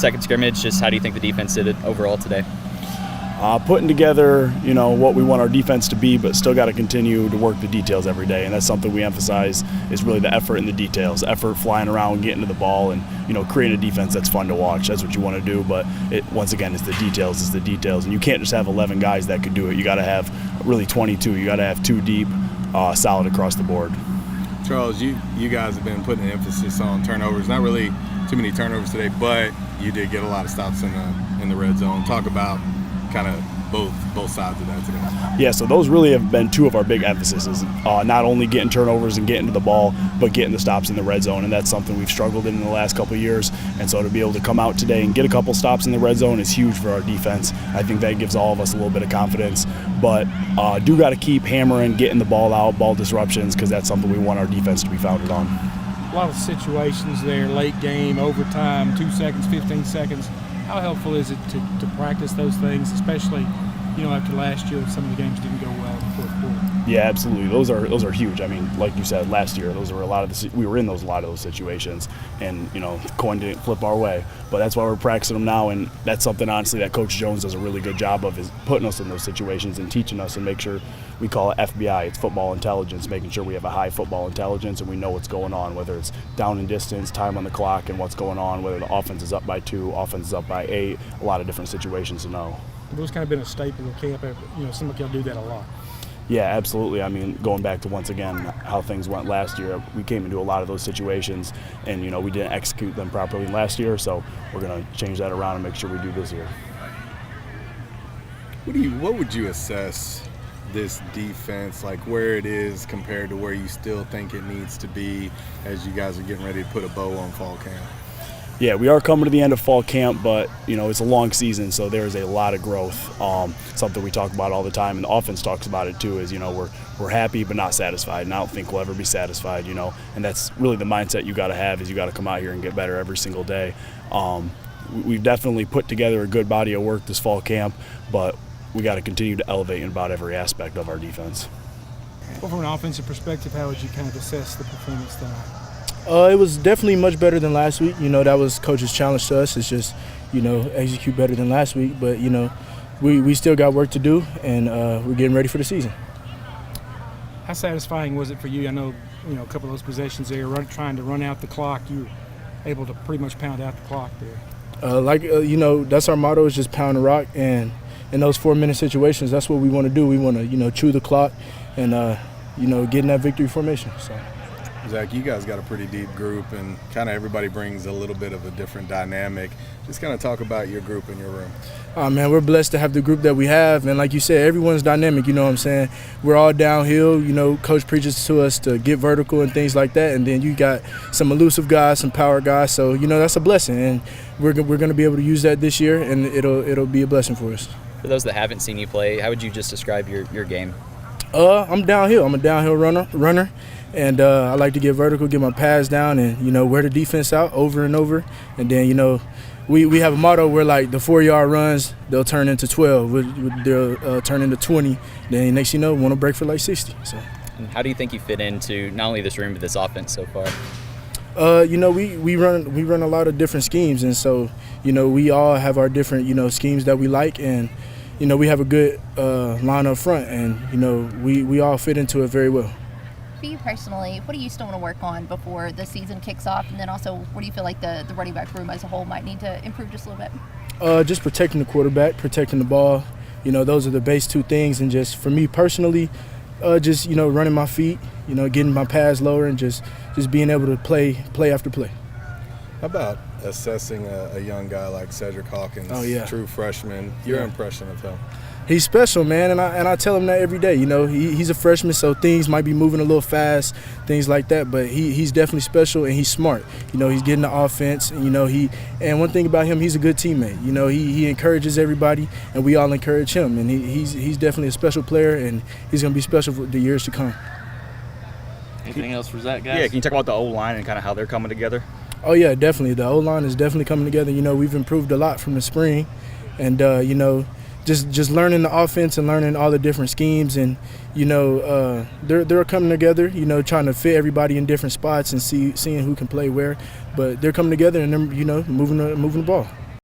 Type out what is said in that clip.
second scrimmage. Just how do you think the defense did it overall today? Putting together, what we want our defense to be, but still got to continue to work the details every day, and that's something we emphasize is really the effort in the details. Effort flying around, getting to the ball, and creating a defense that's fun to watch. That's what you want to do, but once again, it's the details. It's the details, and you can't just have 11 guys that could do it. You got to have really 22. You got to have 2 deep, solid across the board. Charles, you guys have been putting an emphasis on turnovers. Not really too many turnovers today, but you did get a lot of stops in the red zone. Talk about kind of both sides of that today. Yeah, so those really have been 2 of our big emphases. Not only getting turnovers and getting to the ball, but getting the stops in the red zone, and that's something we've struggled in the last couple of years. And so to be able to come out today and get a couple stops in the red zone is huge for our defense. I think that gives all of us a little bit of confidence. But do got to keep hammering, getting the ball out, ball disruptions, because that's something we want our defense to be founded on. A lot of situations there, late game, overtime, 2 seconds, 15 seconds. How helpful is it to practice those things, especially after last year some of the games didn't go well in the fourth quarter? Yeah, absolutely. Those are huge. I mean, like you said, last year those were a lot of we were in a lot of those situations, and the coin didn't flip our way. But that's why we're practicing them now, and that's something honestly that Coach Jones does a really good job of, is putting us in those situations and teaching us, and make sure we call it FBI. It's football intelligence, making sure we have a high football intelligence and we know what's going on, whether it's down and distance, time on the clock, and what's going on, whether the offense is up by 2, offense is up by 8, a lot of different situations to know. It's kind of been a staple of camp. Some of y'all do that a lot. Yeah, absolutely. I mean, going back to, once again, how things went last year, we came into a lot of those situations, and we didn't execute them properly last year, so we're going to change that around and make sure we do this year. What would you assess this defense, like where it is compared to where you still think it needs to be as you guys are getting ready to put a bow on fall camp? Yeah, we are coming to the end of fall camp, but it's a long season, so there's a lot of growth. Something we talk about all the time, and the offense talks about it too, is we're happy but not satisfied, and I don't think we'll ever be satisfied. And that's really the mindset you got to have, is you got to come out here and get better every single day. We've definitely put together a good body of work this fall camp, but we got to continue to elevate in about every aspect of our defense. Well, from an offensive perspective, how would you kind of assess the performance tonight? It was definitely much better than last week. That was Coach's challenge to us. It's just, execute better than last week. But, we still got work to do, and we're getting ready for the season. How satisfying was it for you? I know, a couple of those possessions there, trying to run out the clock. You were able to pretty much pound out the clock there. That's our motto, is just pound the rock. And in those 4-minute situations, that's what we want to do. We want to, chew the clock and, get in that victory formation. So. Zach, you guys got a pretty deep group, and kind of everybody brings a little bit of a different dynamic. Just kind of talk about your group in your room. Oh, man, we're blessed to have the group that we have. And like you said, everyone's dynamic, what I'm saying? We're all downhill. Coach preaches to us to get vertical and things like that. And then you got some elusive guys, some power guys. So, that's a blessing. And we're going to be able to use that this year, and it'll be a blessing for us. For those that haven't seen you play, how would you just describe your game? I'm downhill. I'm a downhill runner. And I like to get vertical, get my pass down, and, wear the defense out over and over. And then, we have a motto where, like, the 4-yard runs, they'll turn into 12. They'll turn into 20. Then next we want to break for like 60. So. And how do you think you fit into not only this room but this offense so far? We run a lot of different schemes, and so, we all have our different, schemes that we like, and, we have a good line up front, and, we all fit into it very well. For you personally, what do you still want to work on before the season kicks off? And then also, what do you feel like the running back room as a whole might need to improve just a little bit? Just protecting the quarterback, protecting the ball. Those are the base 2 things. And just for me personally, just, running my feet, getting my pads lower, and just being able to play after play. How about assessing a young guy like Cedric Hawkins, true freshman, your impression of him? He's special, man, and I tell him that every day. He's a freshman, so things might be moving a little fast, things like that. But he's definitely special, and he's smart. He's getting the offense, and and one thing about him, he's a good teammate. He encourages everybody, and we all encourage him. And he's definitely a special player, and he's going to be special for the years to come. Anything else for Zach, guys? Yeah, can you talk about the O-line and kind of how they're coming together? Oh yeah, definitely. The O-line is definitely coming together. We've improved a lot from the spring, and just learning the offense and learning all the different schemes, and they're coming together, trying to fit everybody in different spots and seeing who can play where, but they're coming together, and they're moving the ball.